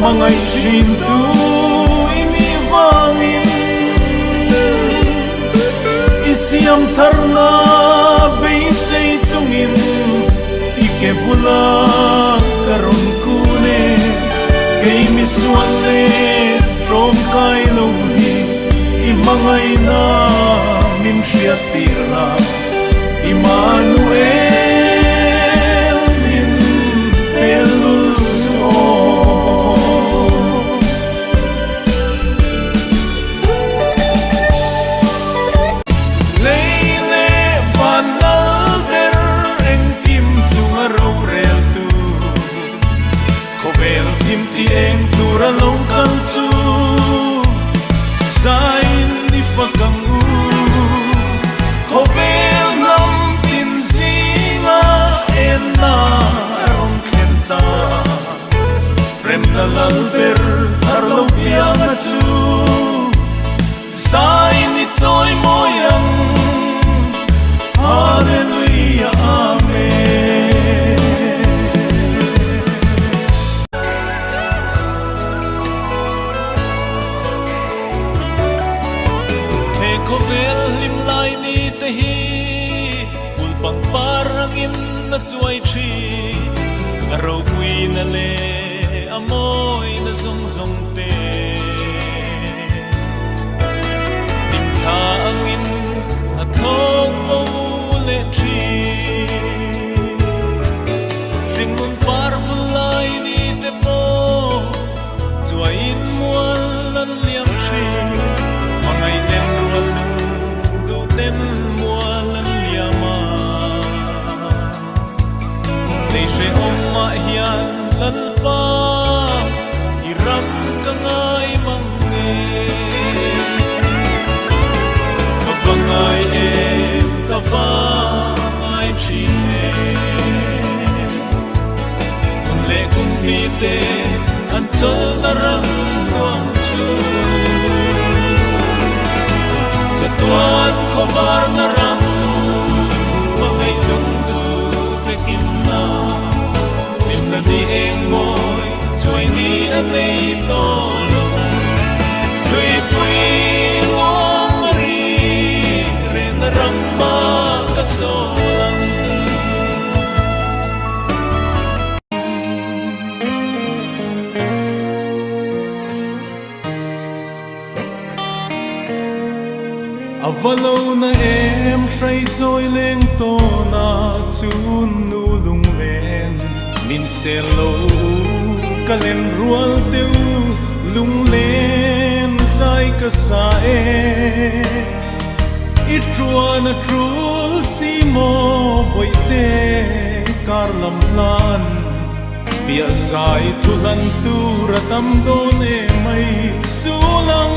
mangay chintu inivangin isiam tharna beisay chungin ikebula karon kune kay miswale trom kay lohi imangay na mimshiatirna Emmanuel min Eluso Leile van alber eng kim chunga rorel tu Kovel tim ti eng tura long kan chu Zain di fakang u Kovel nam tin zinga enna aron kenta Rem na lalber tarlo pianga chu Zain ni toy moyang Hallelujah, Amen He kovel limlay ni tehi Ulpang parangin na tuay tri Araw kui na le amoy na zong te Nimta angin at thong maule tri Ringun parvulay ni te po Tuayin mualan liam tri Mangay den rualung du den mualan liama Neishe omma hiyan lalpa Iram kangay mange Kavangay em kavangay chine Kunle kumite Anchol naram ruang chu Tuan kovar naram Pagay lungdu pekim na Nimna di eng moy Choy ni anay tolong Lui pui ngong ri Re naram makatsolang Avalo na em shay zoy leng to na chun nulung len Min selo kalen rual teu lung len say kasae Itrua na trul si mo boite karlam lan Pia say tulan tu ratam done may sulang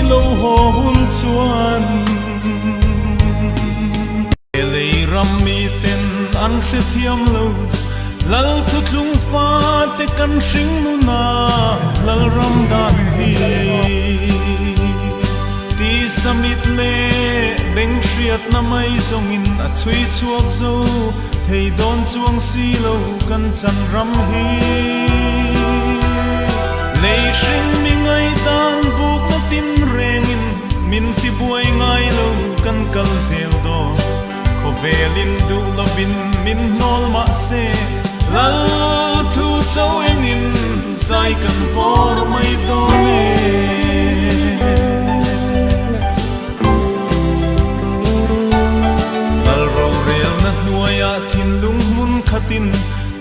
ilaw ho hun chuan Elei ramiten an shethiam lo Lal tutlung fa te kan shing nu na Lal ram dan hi Ti samit me beng shriat na may zongin At chui chuak zo Thei don chuang si lo kan chan ram hi Lei shing mi ngay dan buk na tin rengin Min ti buay ngay lo kan kal zel do Kovelin du labin min nol ma se Lal tu chow enin Zay kan vor may dole Lal ro rel na nuaya tin lung mun khatin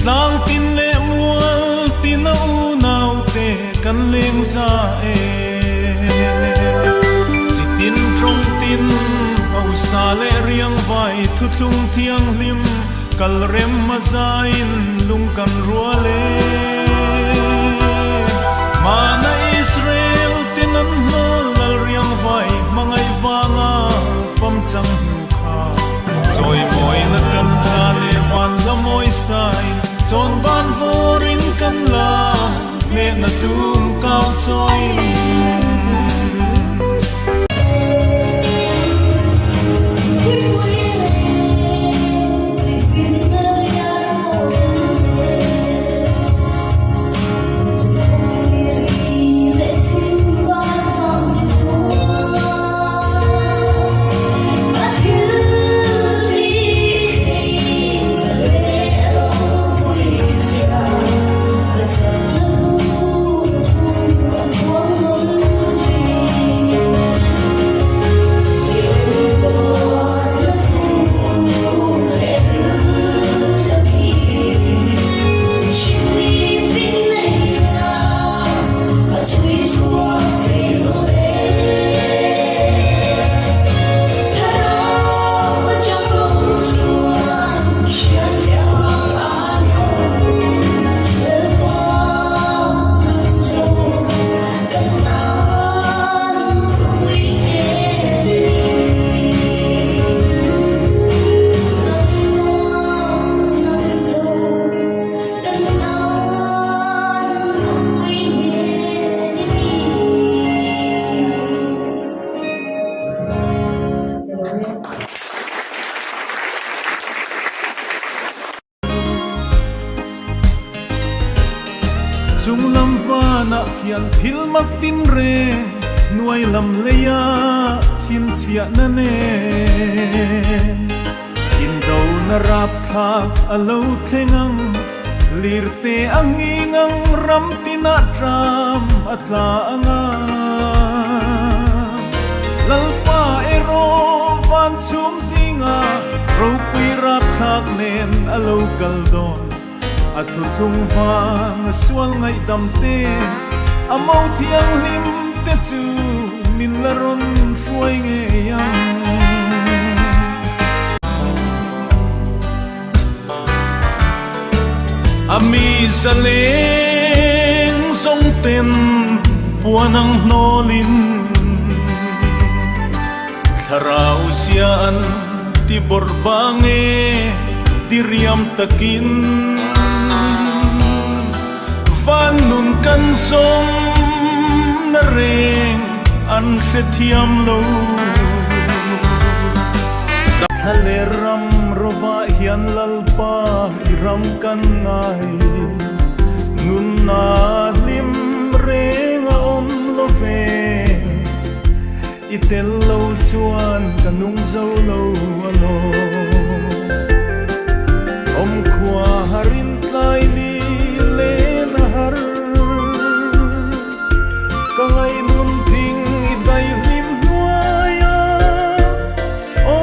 Lang tin le mual tinaunaw te kan leng za e Chitin trong tin au sa le riang vai thutlung thiang lim Kal rem mazain lung kan ruale Mana Israel tinan mo lal riang vai Mangay vanga pam chang hukha Choy moy na kan hale wan la moy sain Chon ban vorin kan la Me na tum kao choin vana khian thil mak tin re nuai lam leya chin chia na ne in do na rap khak alo thengang lirte angingang ram tina tram atla anga lalpa ero van chum zinga ro pui rap khak nen alo kaldon athu thung wang sual ngai dam te amau thiang lim te chu min la ron suai nge yang ami zaleng song ten puanang nolin tharau sian ti borbange diriam takin vanun kan som na reng an thiam lo thale ram rova hian lalpa iram kan ngai nun na lim reng om lo ve itel lo chuan kanung zo lo alo om khwa harin tlai li le na har ka ngai nun ting i dai lim nuaya o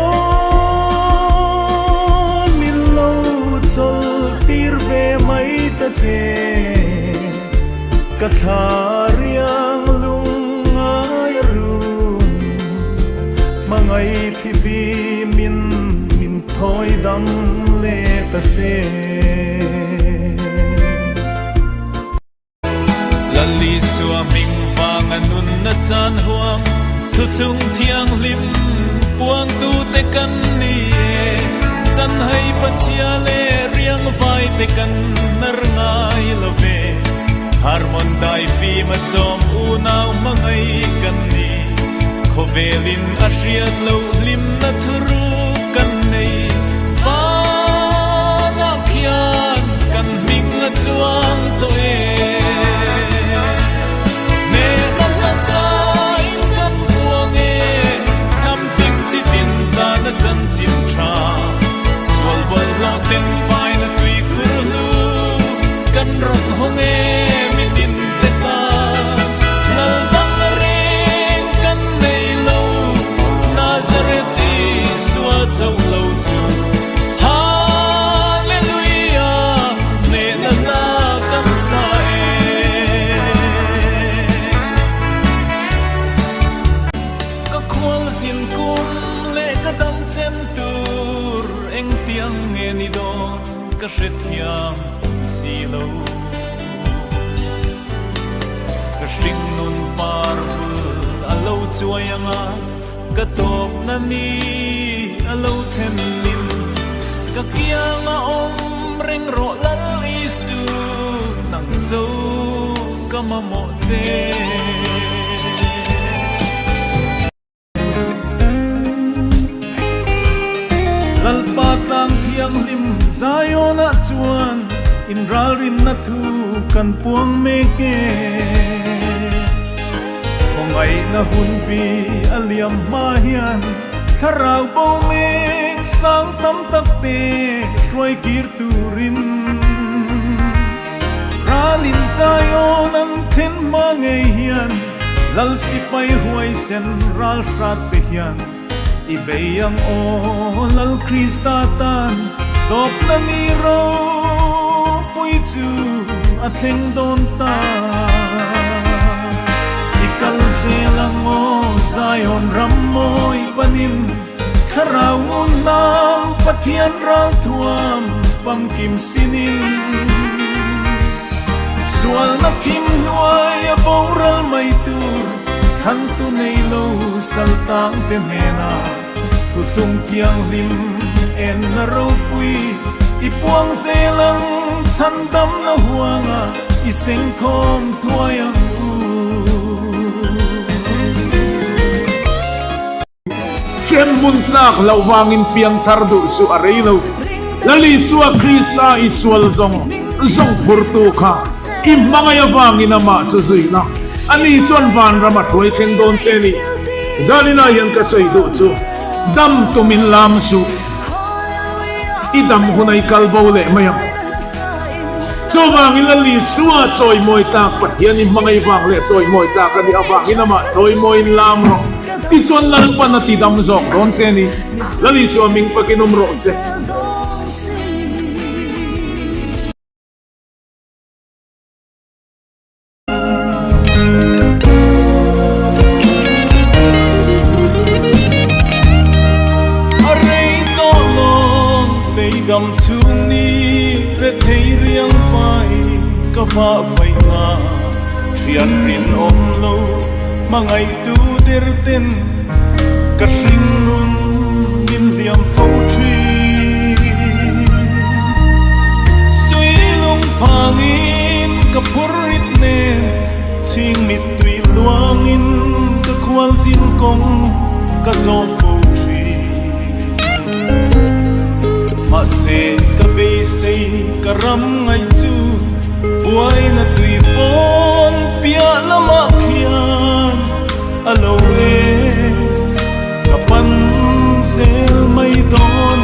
min lo chol tir ve mai ta che ka thariang lung ai run mangai thi vi min thoi dam le ta che lali sua ming wang anun na chan huang thu chung thiang lim puang tu te kan ni chan hai pachia le riang vai te kan nar ngai love harmon dai fi ma chom u nau mangai kan ni khovelin a hriat lo lim na thuru kan nei va na khian kan ming a chuang to e ne na sa in kan puang e nam ting chi tin ta na chan chin tha swal bol lo ten fai na tui khur lu kan ron hong e min din te ta lal bang reng kan nei lo Nazareth swa chau lo chu hallelujah ne na na kan sa e ka khwal sin kum le ka dam chen tur eng tiang nge ni don ka hret hiam si lo ka hring nun par alo chuayanga ka top na ni alo them nin ka kianga om reng ro lal isu nang zo ka ma mo che lal pa tang thiang lim zayona chuan in ral rin na thu kan puang me ke ngai na hun pi aliam ma hian kharau bo mek sang tam tak te roi kir turin ralin zayon an then ma ngai hian lal si pai huai sen ral frat pe hian ibeyang o lal krista tan dop na ni ro pui chu a theng don ta kal selang o Zion ramoi panin kharawun nam pathian ral thuam pangkim sinin sual na kim nuai a boral mai tur chan tu nei lo saltang te mena thu tung tiang lim en na ro pui ipuang selang chan dam na huanga iseng khom thuayang Chen muntnak lawangin piang tardu su arelo lali suwa Krista isual zong burtu ka kim mangaya wangin ama chu zui na ani chon van rama throi khen don cheni zalina yan ka sei do chu dam tumin lam su idam hunai kalbo le mayam cho wangin la li suwa choi moi tak pathian in mangai wang le choi moi tak ani awangin ama choi moi lam ro ti chon lal pa na ti dam zok don cheni la li suwa ming pakinom ro se dam chung ni re thei riang vai ka va vai na trian rin om lo mangai tu der ten ka sing nun nim liam fo tri sui long pangin ka purit ne ching mit tui luangin ka kwal zin kong ka zo fo ma se ka be se ka ram ngai chu buai na tui phone pia lama khian alo e ka pan zel mai don